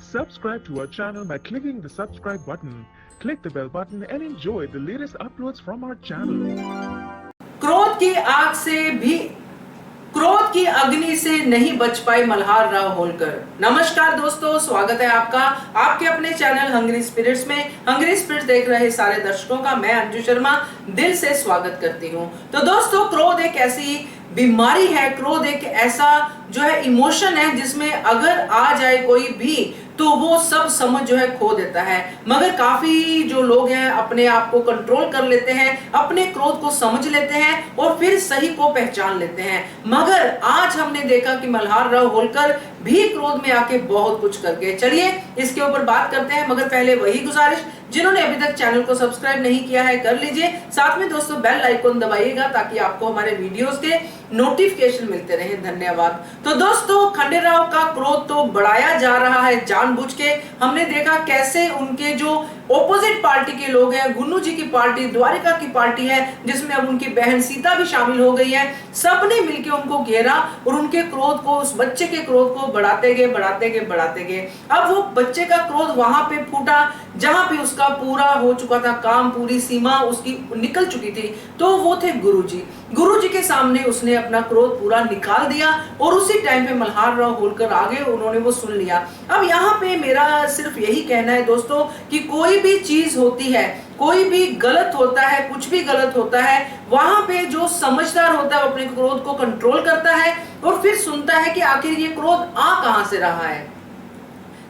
Subscribe to our channel by clicking the subscribe button. Click the bell button and enjoy the latest uploads from our channel. क्रोध की अग्नि से नहीं बच पाए मल्हार राव होलकर। नमस्कार दोस्तों, स्वागत है आपका आपके अपने चैनल हंग्री स्पिरिट्स में। हंग्री स्पिरिट्स देख रहे सारे दर्शकों का मैं अंजू शर्मा दिल से स्वागत करती हूँ। तो दोस्तों, क्रोध एक ऐसी बीमारी है, क्रोध एक ऐसा जो है इमोशन है जिसमें अगर आ जाए कोई भी तो वो सब समझ जो है खो देता है। मगर काफी जो लोग हैं अपने आप को कंट्रोल कर लेते हैं, अपने क्रोध को समझ लेते हैं और फिर सही को पहचान लेते हैं। मगर आज हमने देखा कि मल्हार राव होलकर भी क्रोध में आके बहुत कुछ कर गए। चलिए इसके ऊपर बात करते हैं, मगर पहले वही गुजारिश, जिन्होंने अभी तक चैनल को सब्सक्राइब नहीं किया है कर लीजिए। साथ में दोस्तों बेल आइकन दबाइएगा ताकि आपको हमारे वीडियोस के नोटिफिकेशन मिलते रहे। धन्यवाद। तो दोस्तों, खंडेराव का क्रोध तो बढ़ाया जा रहा है जानबूझ के। हमने देखा कैसे उनके जो ऑपोजिट पार्टी के लोग हैं, गुन्नू जी की पार्टी, द्वारिका की पार्टी है जिसमें अब उनकी बहन सीता भी शामिल हो गई है, सबने मिलकर उनको घेरा और उनके क्रोध को, उस बच्चे के क्रोध को बढ़ाते गए। अब वो बच्चे का क्रोध वहां पे फूटा जहां पे उसका पूरा हो चुका था काम, पूरी सीमा उसकी निकल चुकी थी। तो वो थे गुरुजी के सामने उसने अपना क्रोध पूरा निकाल दिया और उसी टाइम पे मल्हार राव होलकर आ गए, उन्होंने वो सुन लिया। अब यहाँ पे मेरा सिर्फ यही कहना है दोस्तों कि कोई भी चीज होती है, कोई भी गलत होता है, कुछ भी गलत होता है, वहां पे जो समझदार होता है अपने क्रोध को कंट्रोल करता है और फिर सुनता है कि आखिर ये क्रोध आ कहां से रहा है।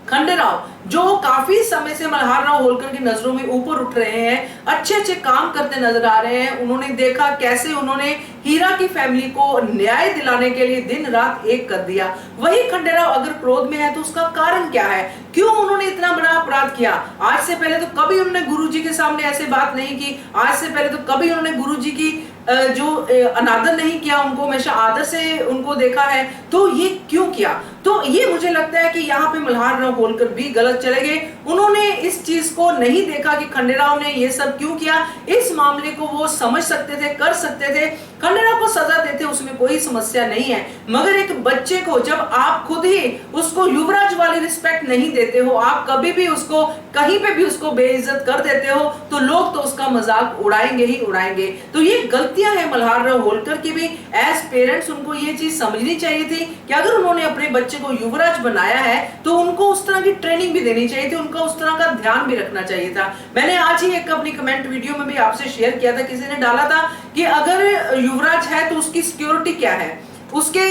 खंडेराव जो काफी समय से मल्हार राव होलकर की नजरों में ऊपर उठ रहे हैं, अच्छे काम करते नजर आ रहे हैं। उन्होंने देखा कैसे उन्होंने हीरा की फैमिली को न्याय दिलाने के लिए दिन रात एक कर दिया। वही खंडेराव अगर क्रोध में है तो उसका कारण क्या है, क्यों उन्होंने इतना बड़ा अपराध किया? आज से पहले तो कभी उन्होंने गुरुजी के सामने ऐसे बात नहीं की, आज से पहले तो कभी उन्होंने गुरुजी की जो अनादर नहीं किया, उनको हमेशा आदर से उनको देखा है। तो ये क्यों किया? तो ये मुझे लगता है कि यहाँ पे मल्हार राव होलकर भी गलत चले गए। उन्होंने इस चीज को नहीं देखा कि खंडेराव ने ये सब क्यों किया। इस मामले को वो समझ सकते थे, कर सकते थे, खंडेराव को सजा देते, उसमें कोई समस्या नहीं है। मगर एक बच्चे को जब आप खुद ही उसको युवराज वाली रिस्पेक्ट नहीं देते हो, आप कभी भी उसको कहीं पे भी उसको बेइज्जत कर देते हो, तो लोग तो उसका मजाक उड़ाएंगे ही उड़ाएंगे। तो ये गलतियां हैं मल्हार राव होलकर की भी। एज पेरेंट्स उनको ये चीज समझनी चाहिए थी कि अगर उन्होंने अपने बच्चे को युवराज बनाया है तो उनको उस तरह की ट्रेनिंग भी देनी चाहिए थी, उनका उस तरह का ध्यान भी रखना चाहिए था। मैंने आज ही एक अपनी कमेंट वीडियो में भी आपसे शेयर किया था, किसी ने डाला था कि अगर युवराज है तो उसकी सिक्योरिटी क्या है, उसके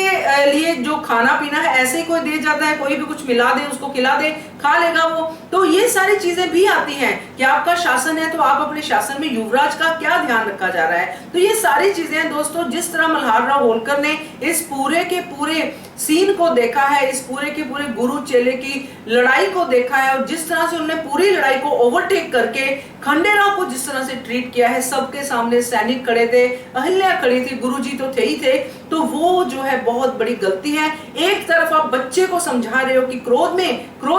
लिए जो खाना पीना है ऐसे ही कोई दे जाता है, कोई भी कुछ मिला दे उसको खिला दे, खा लेगा वो। तो ये सारी चीजें भी आती हैं कि आपका शासन है तो आप अपने शासन में युवराज का क्या ध्यान रखा जा रहा है। तो ये सारी चीजें दोस्तों, जिस तरह मल्हार राव होलकर ने इस पूरे के पूरे सीन को देखा है, इस पूरे के पूरे गुरु चेले की लड़ाई को देखा है और जिस तरह से उन्होंने पूरी लड़ाई को ओवरटेक करके खंडेराव को जिस तरह से ट्रीट किया है, सबके सामने सैनिक खड़े थे, अहिल्या खड़ी थी, गुरुजी तो थे ही थे, तो वो जो है बहुत बड़ी गलती है। एक तरफ आप बच्चे को समझा रहे हो कि क्रोध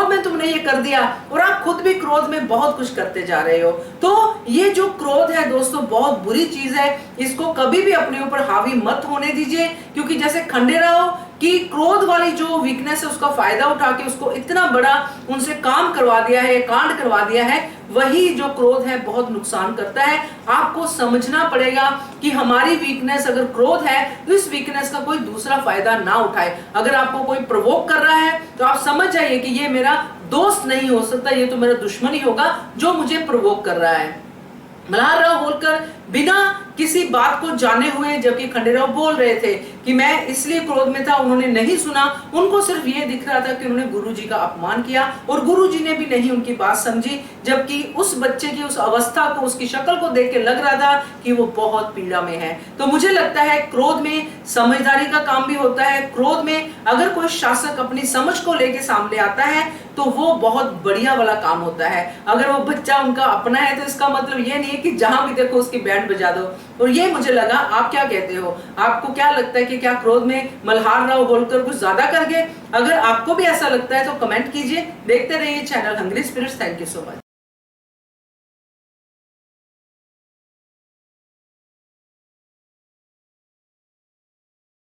में तुमने ये कर दिया और आप खुद भी क्रोध में बहुत कुछ करते जा रहे हो। तो ये जो क्रोध है दोस्तों बहुत बुरी चीज है, इसको कभी भी अपने ऊपर हावी मत होने दीजिए, क्योंकि जैसे खंडेराव की क्रोध वाली जो वीकनेस है उसका फायदा उठा के उसको इतना बड़ा उनसे काम करवा दिया है, कांड करवा दिया है, वही जो क्रोध है बहुत नुकसान करता है। आपको समझना पड़ेगा कि हमारी वीकनेस अगर क्रोध है तो इस वीकनेस का कोई दूसरा फायदा ना उठाए। अगर आपको कोई प्रवोक कर रहा है तो आप समझ जाइए कि ये मेरा दोस्त नहीं हो सकता, ये तो मेरा दुश्मन ही होगा जो मुझे प्रवोक कर रहा है। मल्हार राव होलकर बिना किसी बात को जाने हुए, जबकि खंडेराव बोल रहे थे कि मैं इसलिए क्रोध में था, उन्होंने नहीं सुना, उनको सिर्फ ये दिख रहा था कि उन्होंने गुरुजी का अपमान किया और गुरुजी ने भी नहीं उनकी बात समझी, जबकि उस बच्चे की उस अवस्था को, उसकी शक्ल को देख के लग रहा था कि वो बहुत पीड़ा में है। तो मुझे लगता है क्रोध में समझदारी का काम भी होता है। क्रोध में अगर कोई शासक अपनी समझ को लेके सामने आता है तो वो बहुत बढ़िया वाला काम होता है। अगर वो बच्चा उनका अपना है तो इसका मतलब ये नहीं है कि जहां भी देखो उसकी बैंड बजा दो। और ये मुझे लगा, आप क्या कहते हो? आपको क्या लगता है कि क्या क्रोध में मल्हार राव होलकर कुछ ज्यादा कर गए? अगर आपको भी ऐसा लगता है तो कमेंट कीजिए। देखते रहिए channel Hungry Spirits. Thank you so much.